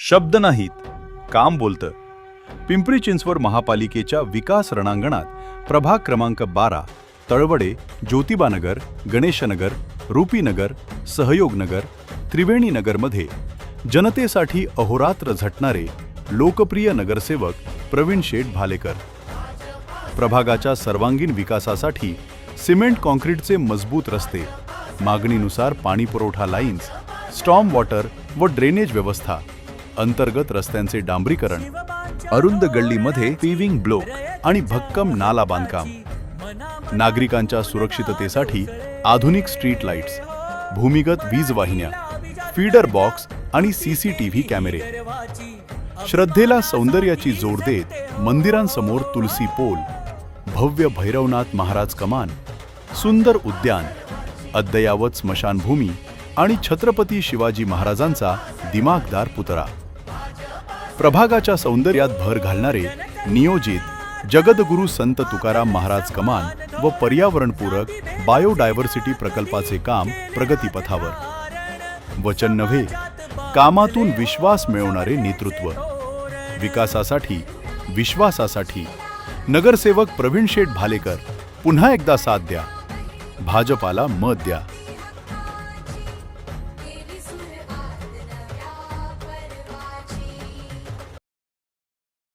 शब्द नाहीत, काम बोलतं. पिंपरी चिंचवड महापालिकेच्या विकास रणांगणात प्रभाग क्रमांक 12, तळवडे, ज्योतिबानगर, गणेशनगर, रूपीनगर, सहयोगनगर, त्रिवेणीनगरमध्ये जनतेसाठी अहोरात्र झटणारे लोकप्रिय नगरसेवक प्रवीण शेठ भालेकर. प्रभागाच्या सर्वांगीण विकासासाठी सिमेंट कॉन्क्रीटचे मजबूत रस्ते, मागणीनुसार पाणीपुरवठा लाईन्स, स्टॉर्म वॉटर व ड्रेनेज व्यवस्था, अंतर्गत रस्त्यांचे डांबरीकरण, अरुंद गल्लीमध्ये पेव्हिंग ब्लॉक आणि भक्कम नाला बांधकाम, नागरिकांच्या सुरक्षिततेसाठी आधुनिक स्ट्रीट लाईट्स, भूमिगत वीज वाहिन्या, फीडर बॉक्स आणि सीसीटीव्ही कॅमेरे, श्रद्धेला सौंदर्याची जोड देत मंदिरांसमोर तुलसी पोल, भव्य भैरवनाथ महाराज कमान, सुंदर उद्यान, अद्ययावत स्मशानभूमी आणि छत्रपती शिवाजी महाराजांचा दिमाखदार पुतळा. प्रभागाच्या सौंदर्यात भर घालणारे नियोजित जगद्गुरू संत तुकाराम महाराज कमान व पर्यावरणपूरक बायोडायव्हर्सिटी प्रकल्पाचे काम प्रगतीपथावर. वचन नव्हे, कामातून विश्वास मिळवणारे नेतृत्व. विकासासाठी, विश्वासासाठी नगरसेवक प्रवीण शेठ भालेकर. पुन्हा एकदा साथ द्या, भाजपाला मत द्या.